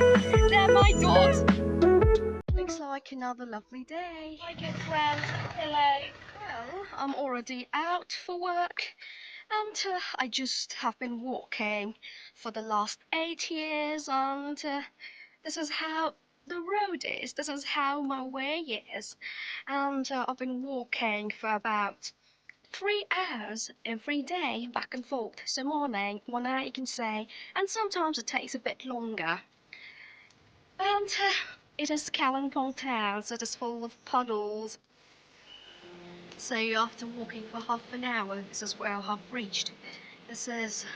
They're my dogs. Looks like another lovely day. My good friend, hello. Well, I'm already out for work, and I just have been walking for the last 8 years, and this is how the road is. This is how my way is, and I've been walking for about 3 hours every day, back and forth. So morning, 1 hour you can say, and sometimes it takes a bit longer. And it is Kalimpong town, so it is full of puddles. So after walking for half an hour, this is where I have reached. This is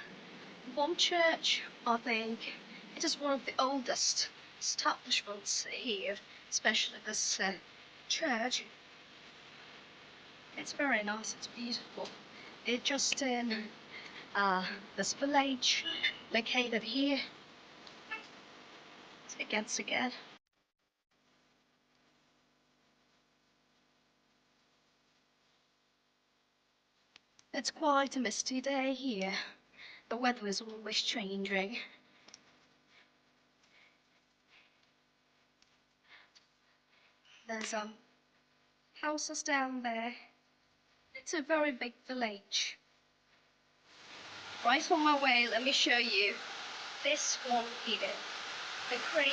one church, I think. It is one of the oldest establishments here, especially this church. It's very nice, it's beautiful. It's just in this village located here. Again. It's quite a misty day here. The weather is always changing. There's houses down there. It's a very big village. Right on my way, let me show you this one here. The creek.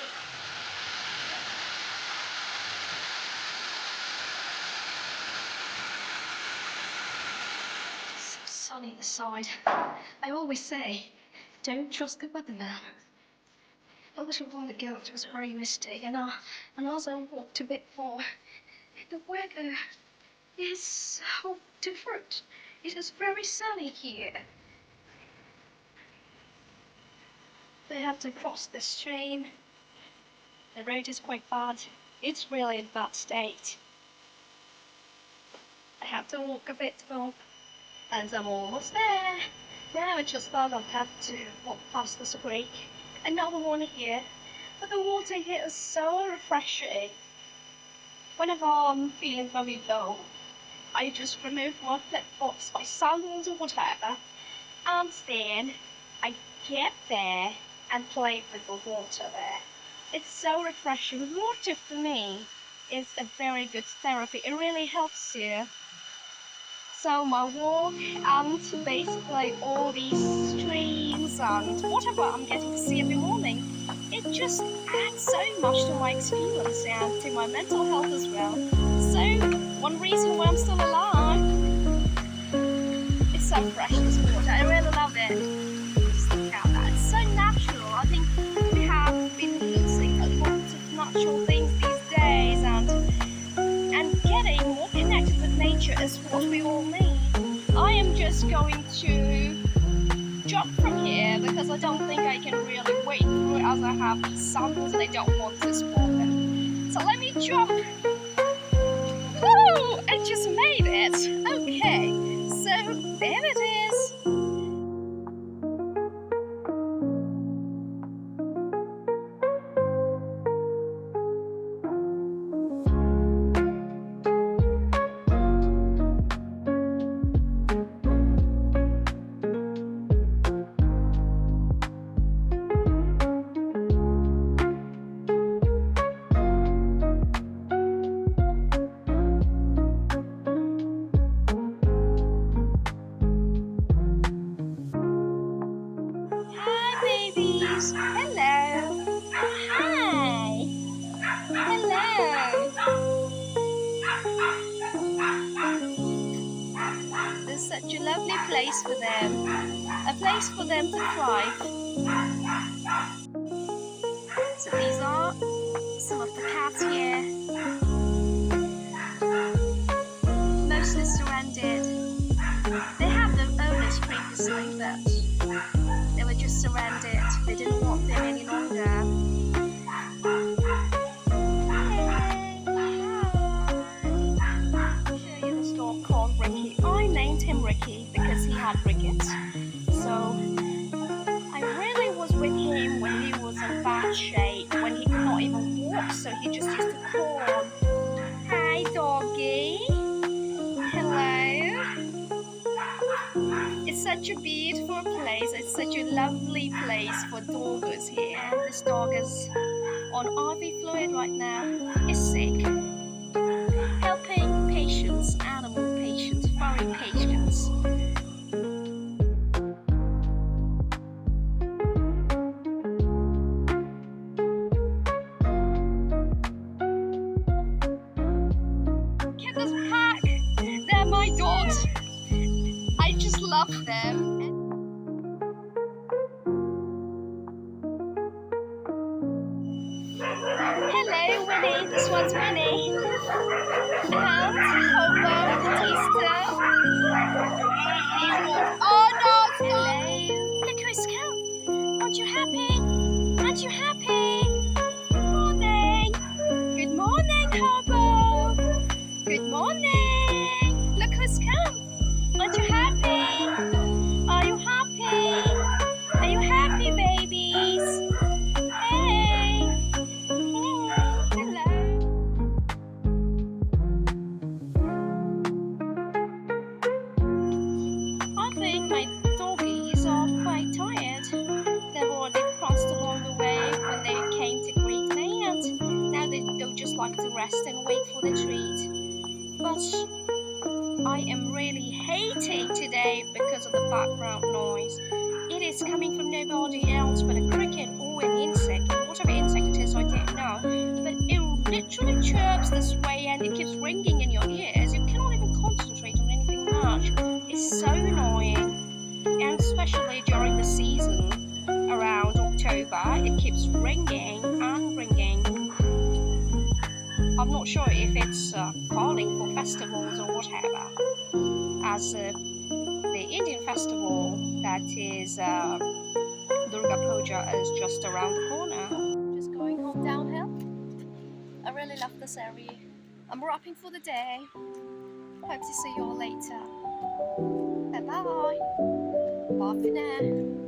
So sunny this side. I always say, don't trust the weatherman. A little while ago it was very misty, and as I walked a bit more, the weather is so different. It is very sunny here. They have to cross the stream. The road is quite bad. It's really in bad state. I have to walk a bit more, and I'm almost there. Now I just thought I'd have to walk past this creek. Another one here. But the water here is so refreshing. Whenever I'm feeling very low, I just remove my flip-flops, my sandals or whatever, and then I get there and play with the water there. It's so refreshing. Water for me is a very good therapy. It really helps you. So my walk and basically all these streams and whatever I'm getting to see every morning, it just adds so much to my experience and to my mental health as well. So one reason why I'm still alive. It's so fresh, this water. I really love it. Just look at that. It's so natural. I think we have been losing a lot of natural things these days, and getting more connected with nature is what we all need. I am just going to jog from here because I don't think I can really wait through it as I have these sandals and I don't want this walking. So let me jog. Woo! I just made it. Okay, so there it is. Hello. Hi. Hello. This is such a lovely place for them. A place for them to thrive. So these are some of the cats here. Mostly surrendered. They have their owners previously, but they were just surrendered. They didn't want them any longer. I'll show you this dog called Ricky. I named him Ricky because he had rickets. So I really was with him when he was in bad shape, when he could not even walk. So he just used to call, "Hi, doggy. Hello." It's such a beautiful place. It's such a lovely lovely place for doggers here. This dog is on IV fluid right now. Is sick. Helping patients, animal patients, furry patients. Get this pack! They're my dogs. I just love them. Hello, Winnie. This one's Winnie. And Hobo, Batista. Oh no, stop! Hello. Look who's come. Aren't you happy? Aren't you happy? Good morning. Good morning, Hobo. Good morning. Look who's come. Aren't you happy? Are you happy? Are you happy, babies? Hey. Hello. I think my doggies are quite tired. They've already crossed along the way when they came to greet me, and now they just like to rest and wait for the treat. But I am really hating today because of the background noise. It is coming from nobody else but a cricket or an insect, or whatever insect it is, I don't know. But it literally chirps this way and it keeps ringing in your ears. You cannot even concentrate on anything much. It's so annoying, and especially during the season around October, it keeps ringing and ringing. I'm not sure if it's calling for festivals or whatever, as the Indian festival that is Durga Puja is just around the corner. Just going home downhill. I really love this area. I'm wrapping for the day. Hope to see you all later. Bye bye. Bye for now.